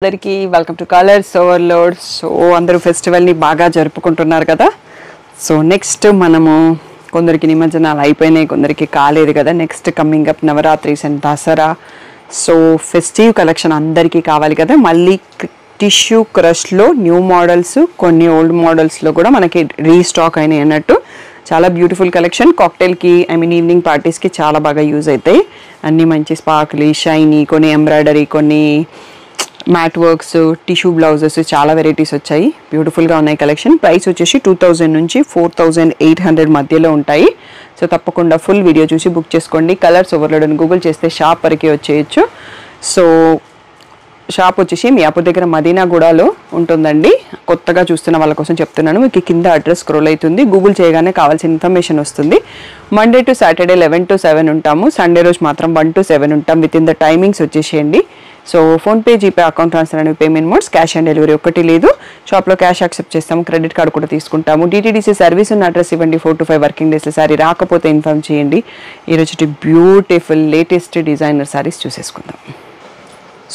అందరికీ welcome to colours overload. So అందరూ ఫెస్టివల్ని బాగా జరుపుకుంటున్నారు కదా. సో నెక్స్ట్ మనము కొందరికి నిమజ్జనాలు అయిపోయినాయి, కొందరికి కాలేదు కదా. Next coming up Navratris and Dasara. So festive collection అందరికీ కావాలి కదా. మళ్ళీ టిష్యూ క్రష్లో న్యూ మోడల్స్, కొన్ని ఓల్డ్ మోడల్స్లో కూడా మనకి రీస్టాక్ అయినాయి అన్నట్టు. చాలా బ్యూటిఫుల్ కలెక్షన్. కాక్టైల్కి ఈవినింగ్ పార్టీస్కి చాలా బాగా యూజ్ అవుతాయి. అన్నీ మంచి స్పార్క్లీ, షైనీ, కొన్ని ఎంబ్రాయిడరీ, కొన్ని మ్యాట్ వర్క్స్, టిష్యూ బ్లౌజెస్, చాలా వెరైటీస్ వచ్చాయి. బ్యూటిఫుల్గా ఉన్నాయి కలెక్షన్. ప్రైస్ వచ్చేసి 2000 నుంచి 4800 మధ్యలో ఉంటాయి. సో తప్పకుండా ఫుల్ వీడియో చూసి బుక్ చేసుకోండి. కలర్స్ ఓవర్లోడ్ అని గూగుల్ చేస్తే షాప్ వరకు వచ్చేయచ్చు. సో షాప్ వచ్చేసి మీ అప్పు దగ్గర మదీనాగూడలో ఉంటుందండి. కొత్తగా చూస్తున్న వాళ్ళ కోసం చెప్తున్నాను. మీకు కింద అడ్రస్ స్క్రోల్ అవుతుంది. గూగుల్ చేయగానే కావాల్సిన ఇన్ఫర్మేషన్ వస్తుంది. మండే టు సాటర్డే 11 to 7 ఉంటాము. సండే రోజు మాత్రం 1 to 7 ఉంటాం. విత్ ఇన్ ద టైమింగ్స్ వచ్చేసేయండి. So PhonePe, GPay, account transfer అనేవి payment modes. Cash on delivery ఒకటి లేదు. షాప్లో క్యాష్ యాక్సెప్ట్ చేస్తాము, క్రెడిట్ కార్డు కూడా తీసుకుంటాము. డిటీడీసీ సర్వీస్ ఉన్న అడ్రస్ ఇవ్వండి. 4 to 5 వర్కింగ్ డేస్లో సారీ రాకపోతే ఇన్ఫార్మ్ చేయండి. ఈరోజు బ్యూటిఫుల్ లేటెస్ట్ డిజైనర్ సారీస్ చూసేసుకుందాం.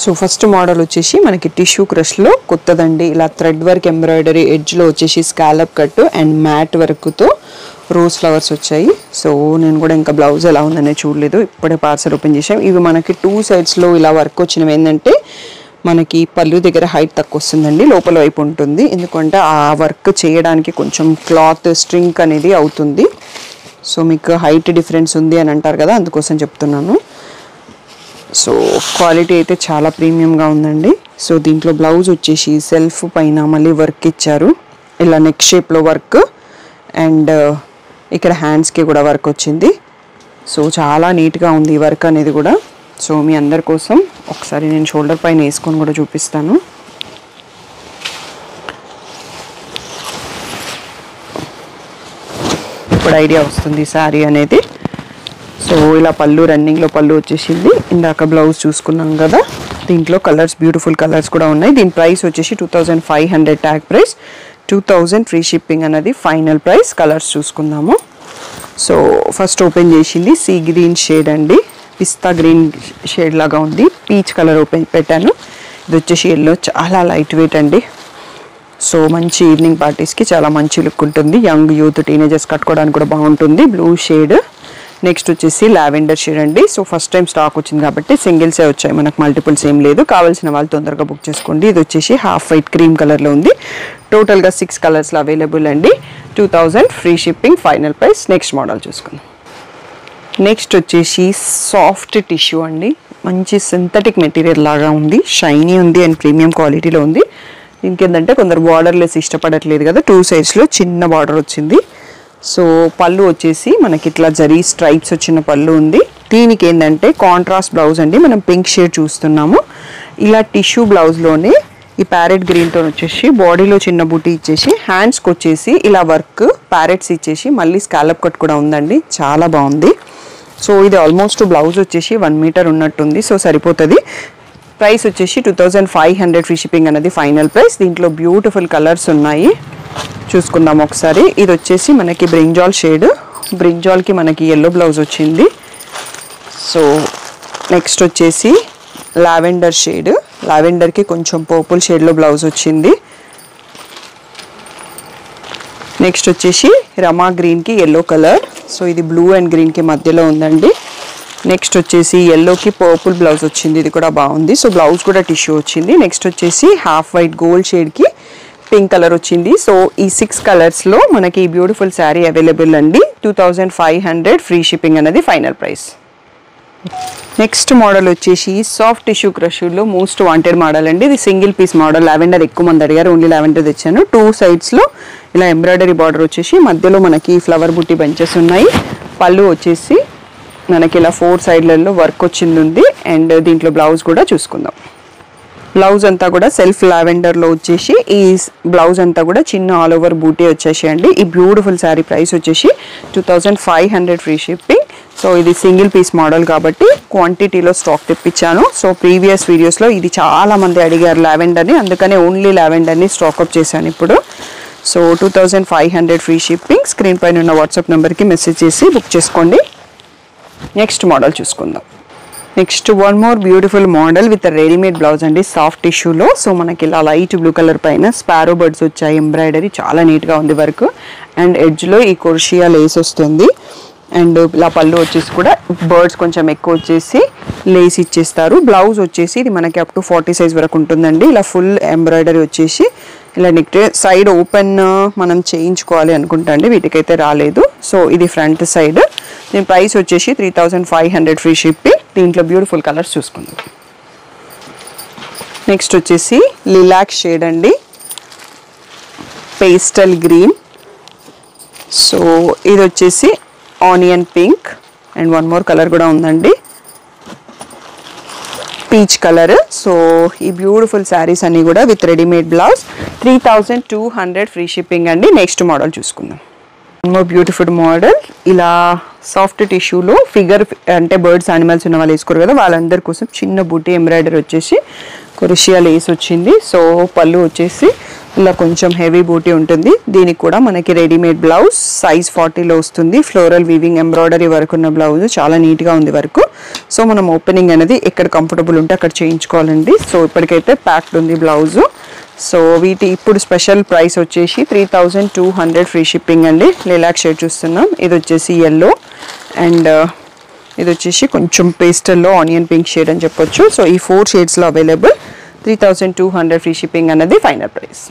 సో ఫస్ట్ మోడల్ వచ్చేసి మనకి టిష్యూ క్రష్లో కొత్తదండి. ఇలా థ్రెడ్ వర్క్, ఎంబ్రాయిడరీ, ఎడ్జ్లో వచ్చేసి స్కాలప్ కట్ అండ్ మ్యాట్ వర్క్తో రోజ్ ఫ్లవర్స్ వచ్చాయి. సో నేను కూడా ఇంకా బ్లౌజ్ ఎలా ఉందనే చూడలేదు, ఇప్పుడే పార్సల్ ఓపెన్ చేసాం. ఇవి మనకి 2 sides ఇలా వర్క్ వచ్చినవి. ఏంటంటే మనకి పళ్ళు దగ్గర హైట్ తక్కువ వస్తుందండి, లోపల వైపు ఉంటుంది. ఎందుకంటే ఆ వర్క్ చేయడానికి కొంచెం క్లాత్ స్ట్రింక్ అనేది అవుతుంది. సో మీకు హైట్ డిఫరెన్స్ ఉంది అని అంటారు కదా, అందుకోసం చెప్తున్నాను. సో క్వాలిటీ అయితే చాలా ప్రీమియంగా ఉందండి. సో దీంట్లో బ్లౌజ్ వచ్చేసి సెల్ఫ్ పైన మళ్ళీ వర్క్ ఇచ్చారు. ఇలా నెక్ షేప్లో వర్క్ అండ్ ఇక్కడ హ్యాండ్స్కి కూడా వర్క్ వచ్చింది. సో చాలా నీట్గా ఉంది ఈ వర్క్ అనేది కూడా. సో మీ అందరి కోసం ఒకసారి నేను షోల్డర్ పైన వేసుకొని కూడా చూపిస్తాను. ఇప్పుడు ఐడియా వస్తుంది శారీ అనేది. సో ఇలా పళ్ళు, రన్నింగ్లో పళ్ళు వచ్చేసింది. ఇందాక బ్లౌజ్ చూసుకున్నాం కదా. దీంట్లో కలర్స్, బ్యూటిఫుల్ కలర్స్ కూడా ఉన్నాయి. దీని ప్రైస్ వచ్చేసి 2500 ట్యాగ్ ప్రైస్, 2000 ఫ్రీ షిప్పింగ్ అన్నది ఫైనల్ ప్రైస్. కలర్స్ చూసుకుందాము. సో ఫస్ట్ ఓపెన్ చేసింది సీ గ్రీన్ షేడ్ అండి, పిస్తా గ్రీన్ షేడ్ లాగా ఉంది. పీచ్ కలర్ ఓపెన్ పెట్టాను. ఇది వచ్చేసి ఎల్లో, చాలా లైట్ వెయిట్ అండి. సో మంచి ఈవినింగ్ పార్టీస్కి చాలా మంచి లుక్ ఉంటుంది. యంగ్ యూత్, టీనేజర్స్ కట్టుకోవడానికి కూడా బాగుంటుంది. Blue shade. నెక్స్ట్ వచ్చేసి లావెండర్ షేడ్ అండి. సో ఫస్ట్ టైం స్టాక్ వచ్చింది కాబట్టి సింగిల్సే వచ్చాయి, మనకు మల్టిపుల్స్ ఏం లేదు. కావాల్సిన వాళ్ళు తొందరగా బుక్ చేసుకోండి. ఇది వచ్చేసి హాఫ్ వైట్ క్రీమ్ కలర్లో ఉంది. టోటల్గా 6 కలర్స్లో అవైలబుల్ అండి. 2000 free shipping final price. Next model చూసుకుందాం. నెక్స్ట్ వచ్చేసి సాఫ్ట్ టిష్యూ అండి. మంచి సింథటిక్ మెటీరియల్ లాగా ఉంది, షైనీ ఉంది అండ్ ప్రీమియం క్వాలిటీలో ఉంది. దీనికి ఏంటంటే కొందరు బార్డర్లెస్ ఇష్టపడట్లేదు కదా, 2 sides చిన్న బార్డర్ వచ్చింది. సో పళ్ళు వచ్చేసి మనకి ఇట్లా జరీ స్ట్రైప్స్ వచ్చిన పళ్ళు ఉంది. దీనికి ఏంటంటే కాంట్రాస్ట్ బ్లౌజ్ అండి. మనం పింక్ షేడ్ చూస్తున్నాము. ఇలా టిష్యూ బ్లౌజ్లోనే ఈ ప్యారెట్ గ్రీన్తో వచ్చేసి బాడీలో చిన్న బూటీ ఇచ్చేసి, హ్యాండ్స్కి వచ్చేసి ఇలా వర్క్ ప్యారెట్స్ ఇచ్చేసి మళ్ళీ స్కాలప్ కట్ కూడా ఉందండి. చాలా బాగుంది. సో ఇది ఆల్మోస్ట్ బ్లౌజ్ వచ్చేసి 1 మీటర్ ఉన్నట్టుంది. సో సరిపోతుంది. ప్రైస్ వచ్చేసి 2500 ఫ్రీ షిప్పింగ్ అనేది ఫైనల్ ప్రైస్. దీంట్లో బ్యూటిఫుల్ కలర్స్ ఉన్నాయి, చూసుకుందాం ఒకసారి. ఇది వచ్చేసి మనకి బ్రింజాల్ షేడ్, బ్రింజాల్కి మనకి ఎల్లో బ్లౌజ్ వచ్చింది. సో నెక్స్ట్ వచ్చేసి లావెండర్ షేడ్, లావెండర్కి కొంచెం పర్పుల్ షేడ్లో బ్లౌజ్ వచ్చింది. నెక్స్ట్ వచ్చేసి రమా గ్రీన్కి ఎల్లో కలర్. సో ఇది బ్లూ అండ్ గ్రీన్కి మధ్యలో ఉందండి. నెక్స్ట్ వచ్చేసి ఎల్లోకి పర్పుల్ బ్లౌజ్ వచ్చింది, ఇది కూడా బాగుంది. సో బ్లౌజ్ కూడా టిష్యూ వచ్చింది. నెక్స్ట్ వచ్చేసి హాఫ్ వైట్ గోల్డ్ షేడ్కి పింక్ కలర్ వచ్చింది. సో ఈ 6 కలర్స్లో మనకి ఈ బ్యూటిఫుల్ శారీ అవైలబుల్ అండి. 2500 ఫ్రీ షిప్పింగ్ అనేది ఫైనల్ ప్రైస్. నెక్స్ట్ మోడల్ వచ్చేసి సాఫ్ట్ టిష్యూ క్రష్లో మోస్ట్ వాంటెడ్ మోడల్ అండి. ఇది సింగిల్ పీస్ మోడల్. లావెండర్ ఎక్కువ మంది అడిగారు, ఓన్లీ లావెండర్ తెచ్చాను. 2 sides ఇలా ఎంబ్రాయిడరీ బార్డర్ వచ్చేసి మధ్యలో మనకి ఫ్లవర్ బుట్టి బంచెస్ ఉన్నాయి. పళ్ళు వచ్చేసి మనకి ఇలా 4 sides వర్క్ వచ్చింది ఉంది. అండ్ దీంట్లో బ్లౌజ్ కూడా చూసుకుందాం. బ్లౌజ్ అంతా కూడా సెల్ఫ్ లావెండర్లో వచ్చేసి ఈ బ్లౌజ్ అంతా కూడా చిన్న ఆల్ ఓవర్ బూటీ వచ్చేసి అండి. ఈ బ్యూటిఫుల్ శారీ ప్రైస్ వచ్చేసి 2500 ఫ్రీ షిప్పింగ్. సో ఇది సింగిల్ పీస్ మోడల్ కాబట్టి క్వాంటిటీలో స్టాక్ తెప్పించాను. సో ప్రీవియస్ వీడియోస్లో ఇది చాలా మంది అడిగారు లావెండర్ని, అందుకనే ఓన్లీ లావెండర్ని స్టాక్అప్ చేశాను ఇప్పుడు. So 2500 free shipping. స్క్రీన్ పైన ఉన్న వాట్సాప్ నెంబర్కి మెసేజ్ చేసి బుక్ చేసుకోండి. నెక్స్ట్ మోడల్ చూసుకుందాం. Next one more beautiful model with readymade blouse అండి, సాఫ్ట్ టిష్యూలో. సో మనకి ఇలా లైట్ బ్లూ కలర్ పైన స్పారో బర్డ్స్ వచ్చాయి, ఎంబ్రాయిడరీ చాలా నీట్గా ఉంది వర్క్. అండ్ ఎడ్జ్లో ఈ కొర్షియా లేస్ వస్తుంది. అండ్ ఇలా పళ్ళు వచ్చేసి కూడా బర్డ్స్ కొంచెం ఎక్కువ వచ్చేసి లేస్ ఇచ్చేస్తారు. బ్లౌజ్ వచ్చేసి ఇది మనకి అప్ టు 40 సైజ్ వరకు ఉంటుందండి. ఇలా ఫుల్ ఎంబ్రాయిడరీ వచ్చేసి ఇలా నెక్ సైడ్ ఓపెన్ మనం చేయించుకోవాలి అనుకుంటా అండి, వీటికైతే రాలేదు. సో ఇది ఫ్రంట్ సైడ్. దీని ప్రైస్ వచ్చేసి 3500 ఫ్రీ షిప్పింగ్. దీంట్లో బ్యూటిఫుల్ కలర్స్ చూసుకుందాం. నెక్స్ట్ వచ్చేసి లిలాక్ షేడ్ అండి, పేస్టల్ గ్రీన్. సో ఇది వచ్చేసి onion pink and one more colour కూడా ఉందండి, పీచ్ కలర్. సో ఈ బ్యూటిఫుల్ శారీస్ అన్నీ కూడా with readymade blouse 3200 free shipping అండి. నెక్స్ట్ మోడల్ చూసుకుందాం. మోర్ బ్యూటిఫుల్ మోడల్, ఇలా సాఫ్ట్ టిష్యూలో ఫిగర్ అంటే బర్డ్స్ యానిమల్స్ ఉన్న వాళ్ళు వేసుకోరు కదా, వాళ్ళందరి కోసం చిన్న బూటీ ఎంబ్రాయిడరీ వచ్చేసి కొరిషియా లేస్ వచ్చింది. సో పళ్ళు వచ్చేసి ఇలా కొంచెం హెవీ బూటీ ఉంటుంది. దీనికి కూడా మనకి రెడీమేడ్ బ్లౌజ్ సైజ్ 40లో వస్తుంది. ఫ్లోరల్ వీవింగ్ ఎంబ్రాయిడరీ వర్క్ ఉన్న బ్లౌజ్, చాలా నీట్గా ఉంది వర్క్. సో మనం ఓపెనింగ్ అనేది ఎక్కడ కంఫర్టబుల్ ఉంటే అక్కడ చేయించుకోవాలండి. సో ఇప్పటికైతే ప్యాక్డ్ ఉంది బ్లౌజు. సో వీటి ఇప్పుడు స్పెషల్ ప్రైస్ వచ్చేసి 3200 ఫ్రీ షిప్పింగ్ అండి. లిలాక్ షేడ్ చూస్తున్నాం, ఇది వచ్చేసి ఎల్లో అండ్ ఇది వచ్చేసి కొంచెం పేస్టల్లో ఆనియన్ పింక్ షేడ్ అని చెప్పొచ్చు. సో ఈ 4 షేడ్స్లో అవైలబుల్. 3200 ఫ్రీ షిప్పింగ్ అనేది ఫైనల్ ప్రైస్.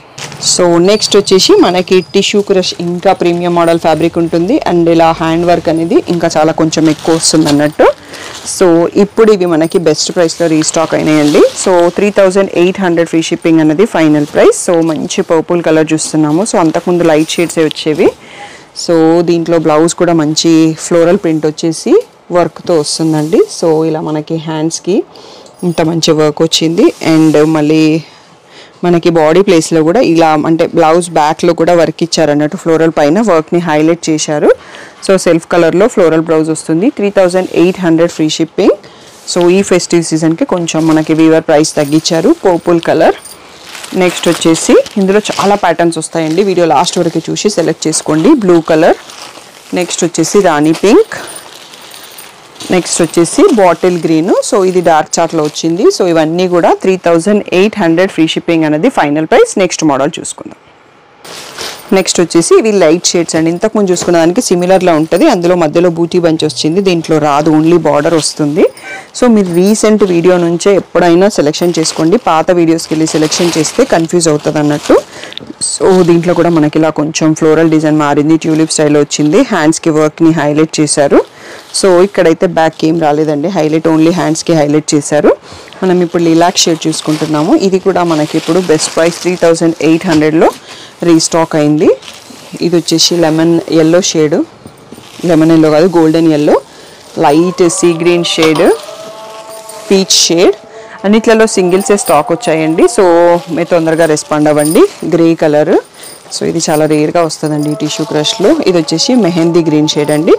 సో నెక్స్ట్ వచ్చేసి మనకి టిష్యూ క్రష్ ఇంకా ప్రీమియం మోడల్ ఫ్యాబ్రిక్ ఉంటుంది. అండ్ ఇలా హ్యాండ్ వర్క్ అనేది ఇంకా చాలా కొంచెం ఎక్కువ వస్తుంది అన్నట్టు. సో ఇప్పుడు ఇవి మనకి బెస్ట్ ప్రైస్లో రీస్టాక్ అయినాయండి. సో 3800 ఫ్రీ షిప్పింగ్ అనేది ఫైనల్ ప్రైస్. సో మంచి పర్పుల్ కలర్ చూస్తున్నాము. సో అంతకుముందు లైట్ షేడ్సే వచ్చేవి. సో దీంట్లో బ్లౌజ్ కూడా మంచి ఫ్లోరల్ ప్రింట్ వచ్చేసి వర్క్తో వస్తుందండి. సో ఇలా మనకి హ్యాండ్స్కి ఇంత మంచి వర్క్ వచ్చింది. అండ్ మళ్ళీ మనకి బాడీ ప్లేస్లో కూడా ఇలా అంటే బ్లౌజ్ బ్యాక్లో కూడా వర్క్ ఇచ్చారు అన్నట్టు, ఫ్లోరల్ పైన వర్క్ని హైలైట్ చేశారు. సో సెల్ఫ్ కలర్లో ఫ్లోరల్ బ్లౌజ్ వస్తుంది. 3800 ఫ్రీ షిప్పింగ్. సో ఈ ఫెస్టివ్ సీజన్కి కొంచెం మనకి వీవర్ ప్రైస్ తగ్గించారు. Purple colour. నెక్స్ట్ వచ్చేసి ఇందులో చాలా ప్యాటర్న్స్ వస్తాయండి, వీడియో లాస్ట్ వరకు చూసి సెలెక్ట్ చేసుకోండి. Blue colour. నెక్స్ట్ వచ్చేసి రాణి పింక్. నెక్స్ట్ వచ్చేసి బాటిల్ గ్రీన్. సో ఇది డార్క్ చార్ట్లో వచ్చింది. సో ఇవన్నీ కూడా 3800 ఫ్రీ షిప్పింగ్ అనేది ఫైనల్ ప్రైస్. నెక్స్ట్ మోడల్ చూసుకుందాం. నెక్స్ట్ వచ్చేసి ఇవి లైట్ షేడ్స్ అండి, ఇంతకుముందు చూసుకున్న దానికి సిమిలర్లో ఉంటుంది. అందులో మధ్యలో బూటీ బంచ్ వచ్చింది, దీంట్లో రాదు, ఓన్లీ బార్డర్ వస్తుంది. సో మీరు రీసెంట్ వీడియో నుంచే ఎప్పుడైనా సెలెక్షన్ చేసుకోండి, పాత వీడియోస్కి వెళ్ళి సెలెక్షన్ చేస్తే కన్ఫ్యూజ్ అవుతుంది అన్నట్టు. సో దీంట్లో కూడా మనకి ఇలా కొంచెం ఫ్లోరల్ డిజైన్ మారింది, ట్యూలిప్ స్టైల్లో వచ్చింది. హ్యాండ్స్కి వర్క్ని హైలైట్ చేశారు. సో ఇక్కడైతే బ్యాక్ ఏం రాలేదండి, హైలైట్ ఓన్లీ హ్యాండ్స్కి హైలైట్ చేశారు. మనం ఇప్పుడు లిలాక్ షేడ్ చూసుకుంటున్నాము. ఇది కూడా మనకి ఇప్పుడు బెస్ట్ ప్రైస్ 3800లో రీస్టాక్ అయింది. ఇది వచ్చేసి lemon yellow shade, lemon yellow కాదు golden yellow, light sea green shade, peach shade. అన్నిట్లలో సింగిల్సే స్టాక్ వచ్చాయండి. సో మీరు తొందరగా రెస్పాండ్ అవ్వండి. Grey colour. సో ఇది చాలా రేర్గా వస్తుందండి ఈ టిష్యూ క్రష్లో. ఇది వచ్చేసి మెహందీ గ్రీన్ షేడ్ అండి.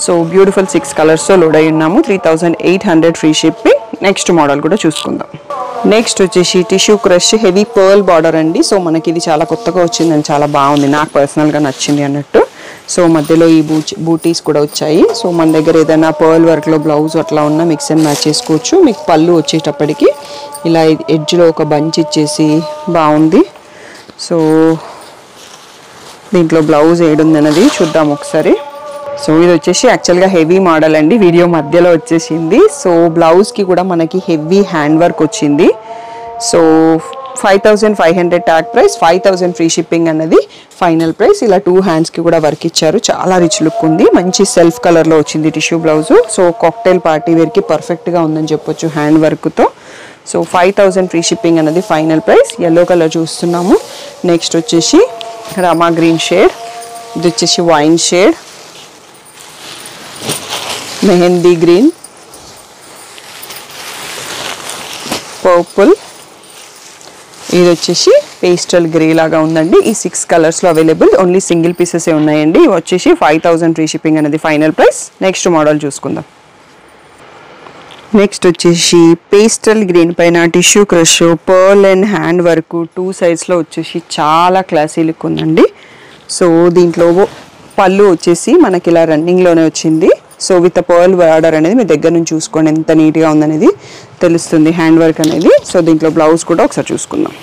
సో బ్యూటిఫుల్ 6 కలర్స్తో లోడ్ అయి ఉన్నాము. 3800 ఫ్రీ షిప్పింగ్. నెక్స్ట్ మోడల్ కూడా చూసుకుందాం. నెక్స్ట్ వచ్చేసి tissue crush heavy pearl border అండి. సో మనకి ఇది చాలా కొత్తగా వచ్చిందని చాలా బాగుంది, నాకు పర్సనల్గా నచ్చింది అన్నట్టు. సో మధ్యలో ఈ బూటీస్ కూడా వచ్చాయి. సో మన దగ్గర ఏదైనా పర్ల్ వర్క్లో బ్లౌజ్ అట్లా ఉన్నా మిక్స్ అండ్ మ్యాచ్ చేసుకోవచ్చు. మీకు పళ్ళు వచ్చేటప్పటికి ఇలా ఎడ్జ్లో ఒక బంచ్ ఇచ్చేసి బాగుంది. సో దీంట్లో బ్లౌజ్ ఏడుంది అన్నది చూద్దాం ఒకసారి. సో ఇది వచ్చేసి యాక్చువల్గా హెవీ మోడల్ అండి, వీడియో మధ్యలో వచ్చేసింది. సో బ్లౌజ్కి కూడా మనకి హెవీ హ్యాండ్ వర్క్ వచ్చింది. So 5500 tag price, 5000 free shipping అన్నది ఫైనల్ ప్రైస్. ఇలా 2 హ్యాండ్స్కి కూడా వర్క్ ఇచ్చారు, చాలా రిచ్ లుక్ ఉంది. మంచి సెల్ఫ్ కలర్లో వచ్చింది tissue blouse. So cocktail party వేర్కి పర్ఫెక్ట్గా ఉందని చెప్పొచ్చు హ్యాండ్ వర్క్తో. సో 5000 ఫ్రీ షిప్పింగ్ అన్నది ఫైనల్ ప్రైస్. ఎల్లో కలర్ చూస్తున్నాము. నెక్స్ట్ వచ్చేసి రామా గ్రీన్ షేడ్, ఇది వచ్చేసి wine shade, mehndi green, purple, ఇది వచ్చేసి పేస్టల్ గ్రే లాగా ఉందండి. ఈ 6 కలర్స్లో అవైలబుల్, ఓన్లీ సింగిల్ పీసెసే ఉన్నాయండి. ఇవి వచ్చేసి 5000 ఫ్రీ షిప్పింగ్ అనేది ఫైనల్ ప్రైస్. నెక్స్ట్ మోడల్ చూసుకుందాం. నెక్స్ట్ వచ్చేసి పేస్టల్ గ్రీన్ పైన tissue crush pearl and hand work 2 సైడ్స్లో వచ్చేసి చాలా క్లాసీ లుక్ ఉందండి. సో దీంట్లో పళ్ళు వచ్చేసి మనకి ఇలా రన్నింగ్లోనే వచ్చింది. సో విత్ పర్ల్ బార్డర్ అనేది మీ దగ్గర నుంచి చూసుకోండి ఎంత నీట్గా ఉందనేది తెలుస్తుంది హ్యాండ్ వర్క్ అనేది. సో దీంట్లో బ్లౌజ్ కూడా ఒకసారి చూసుకుందాం.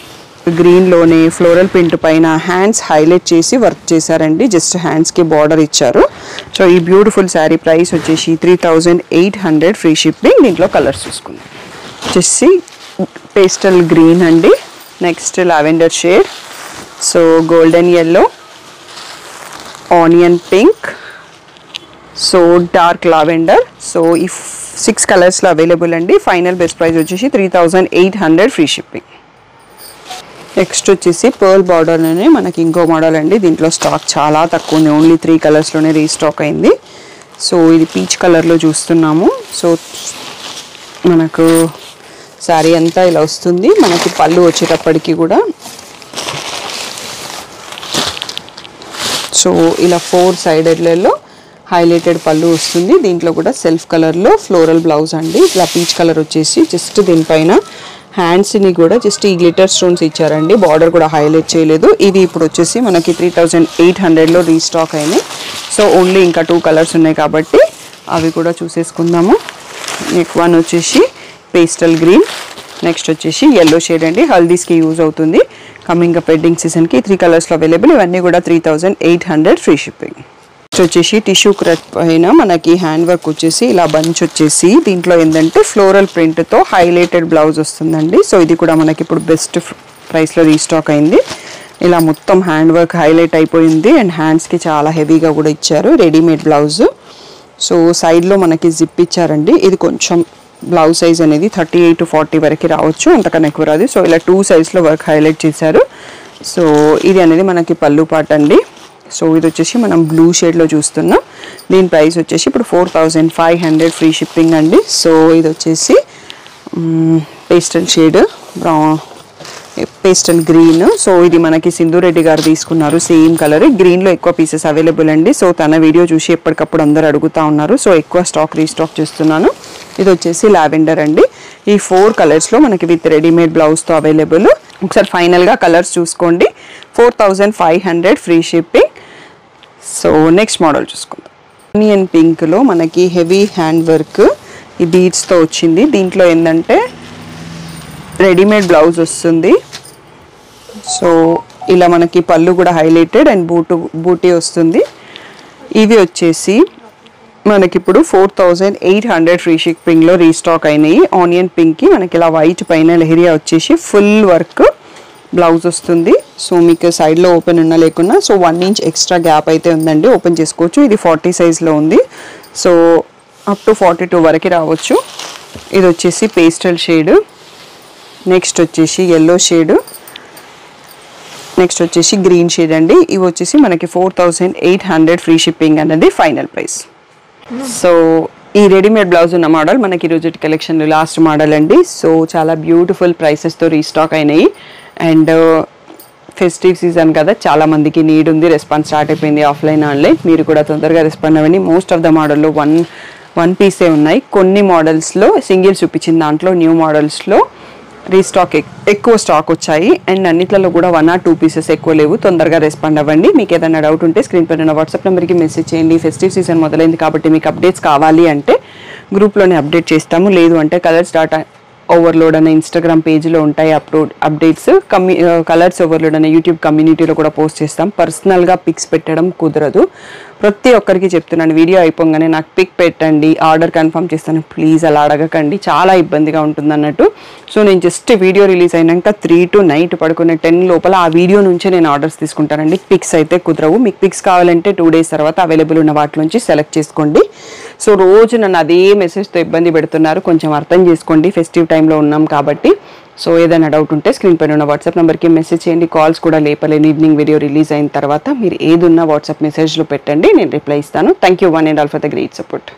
గ్రీన్లోనే ఫ్లోరల్ ప్రింట్ పైన హ్యాండ్స్ హైలైట్ చేసి వర్క్ చేశారండి. జస్ట్ హ్యాండ్స్కి బార్డర్ ఇచ్చారు. సో ఈ బ్యూటిఫుల్ శారీ ప్రైస్ వచ్చేసి 3800 ఫ్రీ షిప్పింగ్. దీంట్లో కలర్స్ చూసుకుందాం. వచ్చేసి పేస్టల్ గ్రీన్ అండి, next lavender shade, so golden yellow, onion pink, so dark lavender. So ఈ 6 కలర్స్లో అవైలబుల్ అండి. ఫైనల్ బెస్ట్ ప్రైస్ వచ్చేసి 3800 ఫ్రీ షిప్పింగ్. నెక్స్ట్ వచ్చేసి పర్ల్ బార్డర్లోనే మనకి ఇంకో మోడల్ అండి. దీంట్లో స్టాక్ చాలా తక్కువ ఉంది, ఓన్లీ 3 కలర్స్లోనే రీస్టాక్ అయింది. సో ఇది పీచ్ కలర్లో చూస్తున్నాము. సో మనకు శారీ అంతా ఇలా వస్తుంది. మనకి పళ్ళు వచ్చేటప్పటికి కూడా సో ఇలా 4 సైడెడ్లలో హైలైటెడ్ పళ్ళు వస్తుంది. దీంట్లో కూడా సెల్ఫ్ కలర్లో ఫ్లోరల్ బ్లౌజ్ అండి. ఇలా పీచ్ కలర్ వచ్చేసి జస్ట్ దీనిపైన హ్యాండ్స్ని కూడా జస్ట్ ఈ గ్లిటర్ స్టోన్స్ ఇచ్చారండి. బార్డర్ కూడా హైలైట్ చేయలేదు. ఇది ఇప్పుడు వచ్చేసి మనకి 3800లో రీస్టాక్ అయినాయి. సో ఓన్లీ ఇంకా 2 కలర్స్ ఉన్నాయి కాబట్టి అవి కూడా చూసేసుకుందాము. నెక్స్ట్ వన్ వచ్చేసి పేస్టల్ గ్రీన్, నెక్స్ట్ వచ్చేసి ఎల్లో షేడ్ అండి. హల్దీస్కి యూజ్ అవుతుంది. కమింగ్ అప్ వెడ్డింగ్ సీజన్కి 3 కలర్స్లో అవైలబుల్. ఇవన్నీ కూడా 3800 ఫ్రీ షిప్పింగ్. నెక్స్ట్ వచ్చేసి టిష్యూ క్రట్ పైన మనకి హ్యాండ్ వర్క్ వచ్చేసి ఇలా బంచ్ వచ్చేసి దీంట్లో ఏంటంటే ఫ్లోరల్ ప్రింట్తో హైలైటెడ్ బ్లౌజ్ వస్తుందండి. సో ఇది కూడా మనకి ఇప్పుడు బెస్ట్ ప్రైస్లో రీస్టాక్ అయింది. ఇలా మొత్తం హ్యాండ్ వర్క్ హైలైట్ అయిపోయింది అండ్ హ్యాండ్స్కి చాలా హెవీగా కూడా ఇచ్చారు. Readymade blouse. సో సైడ్లో మనకి జిప్ ఇచ్చారండి. ఇది కొంచెం బ్లౌజ్ సైజ్ అనేది 38 to 40 వరకు రావచ్చు, అంతకన్నా ఎక్కువ రాదు. సో ఇలా 2 సైజ్లో వర్క్ హైలైట్ చేశారు. సో ఇది అనేది మనకి పళ్ళు పాట అండి. సో ఇది వచ్చేసి మనం బ్లూ షేడ్లో చూస్తున్నాం. దీని ప్రైస్ వచ్చేసి ఇప్పుడు 4500 ఫ్రీ షిప్పింగ్ అండి. సో ఇది వచ్చేసి pastel shade, pastel green. So ఇది మనకి సింధురెడ్డి గారు తీసుకున్నారు, సేమ్ కలర్. గ్రీన్లో ఎక్కువ పీసెస్ అవైలబుల్ అండి. సో తన వీడియో చూసి ఎప్పటికప్పుడు అందరు అడుగుతూ ఉన్నారు. సో ఎక్కువ స్టాక్ రీస్టాక్ చేస్తున్నాను. ఇది వచ్చేసి లావెండర్ అండి. ఈ 4 కలర్స్లో మనకి విత్ రెడీమేడ్ బ్లౌజ్తో అవైలబుల్. ఒకసారి ఫైనల్గా కలర్స్ చూసుకోండి. 4500 free shipping. So next model చూసుకుందాం. ఆనియన్ పింక్లో మనకి హెవీ హ్యాండ్ వర్క్ ఈ బీడ్స్తో వచ్చింది. దీంట్లో ఏంటంటే రెడీమేడ్ బ్లౌజ్ వస్తుంది. సో ఇలా మనకి పళ్ళు కూడా హైలైటెడ్ అండ్ బూటీ వస్తుంది. ఇవి వచ్చేసి మనకి ఇప్పుడు 4800 ఫ్రీ షిప్పింగ్లో రీస్టాక్ అయినాయి. ఆనియన్ పింక్కి మనకి ఇలా వైట్ పైన లెహరియా వచ్చేసి ఫుల్ వర్క్ బ్లౌజ్ వస్తుంది. సో మీకు సైడ్లో ఓపెన్ ఉన్నా లేకున్నా సో 1 ఇంచ్ ఎక్స్ట్రా గ్యాప్ అయితే ఉందండి, ఓపెన్ చేసుకోవచ్చు. ఇది 40 సైజ్లో ఉంది. సో అప్ టు 42 వరకు రావచ్చు. ఇది వచ్చేసి పేస్టల్ షేడ్, నెక్స్ట్ వచ్చేసి ఎల్లో షేడ్, నెక్స్ట్ వచ్చేసి గ్రీన్ షేడ్ అండి. ఇవి వచ్చేసి మనకి 4800 ఫ్రీ షిప్పింగ్ అన్నది ఫైనల్ ప్రైస్. సో ఈ రెడీమేడ్ బ్లౌజ్ ఉన్న మోడల్ మనకి ఈరోజు కలెక్షన్లో లాస్ట్ మోడల్ అండి. సో చాలా బ్యూటిఫుల్ ప్రైసెస్తో రీస్టాక్ అయినాయి. అండ్ ఫెస్టివ్ సీజన్ కదా, చాలా మందికి నీడ్ ఉంది. రెస్పాన్స్ స్టార్ట్ అయిపోయింది ఆఫ్లైన్ ఆన్లైన్. మీరు కూడా తొందరగా రెస్పాండ్ అవ్వండి. మోస్ట్ ఆఫ్ ద మోడల్లో వన్ పీసే ఉన్నాయి. కొన్ని మోడల్స్లో సింగిల్స్ చూపించిన దాంట్లో న్యూ మోడల్స్లో రీస్టాక్ ఎక్కువ స్టాక్ వచ్చాయి. అండ్ అన్నిట్లలో కూడా 1 or 2 పీసెస్ ఎక్కువ లేవు. తొందరగా రెస్పాండ్ అవ్వండి. మీకు ఏదైనా డౌట్ ఉంటే స్క్రీన్ పైన ఉన్న వాట్సాప్ నెంబర్కి మెసేజ్ చేయండి. ఫెస్టివ్ సీజన్ మొదలైంది కాబట్టి మీకు అప్డేట్స్ కావాలి అంటే గ్రూప్లోనే అప్డేట్ చేస్తాము. లేదు అంటే కలర్స్ డాట్ ఓవర్లోడ్ అనే ఇన్స్టాగ్రామ్ పేజ్లో ఉంటాయి అప్డేట్స్. కలర్స్ ఓవర్లోడ్ అనే యూట్యూబ్ కమ్యూనిటీలో కూడా పోస్ట్ చేస్తాం. పర్సనల్గా పిక్స్ పెట్టడం కుదరదు. ప్రతి ఒక్కరికి చెప్తున్నాను, వీడియో అయిపోగానే నాకు పిక్ పెట్టండి, ఆర్డర్ కన్ఫర్మ్ చేస్తాను. ప్లీజ్ అలా అడగకండి, చాలా ఇబ్బందిగా ఉంటుంది అన్నట్టు. సో నేను జస్ట్ వీడియో రిలీజ్ అయినాక 3 to నైట్ పడుకునే 10 లోపల ఆ వీడియో నుంచే నేను ఆర్డర్స్ తీసుకుంటానండి. పిక్స్ అయితే కుదరవు. మీకు పిక్స్ కావాలంటే 2 days తర్వాత అవైలబుల్ ఉన్న వాటి నుంచి సెలెక్ట్ చేసుకోండి. సో రోజు నన్ను అదే మెసేజ్తో ఇబ్బంది పెడుతున్నారు, కొంచెం అర్థం చేసుకోండి. ఫెస్టివ్ టైంలో ఉన్నాం కాబట్టి. సో ఏదైనా డౌట్ ఉంటే స్క్రీన్ పైన ఉన్న వాట్సాప్ నెంబర్కి మెసేజ్ చేయండి. కాల్స్ కూడా లేపలేను. ఈవినింగ్ వీడియో రిలీజ్ అయిన తర్వాత మీరు ఏదున్నా వాట్సాప్ మెసేజ్లో పెట్టండి, నేను రిప్లై ఇస్తాను. Thank you one and all for the great support.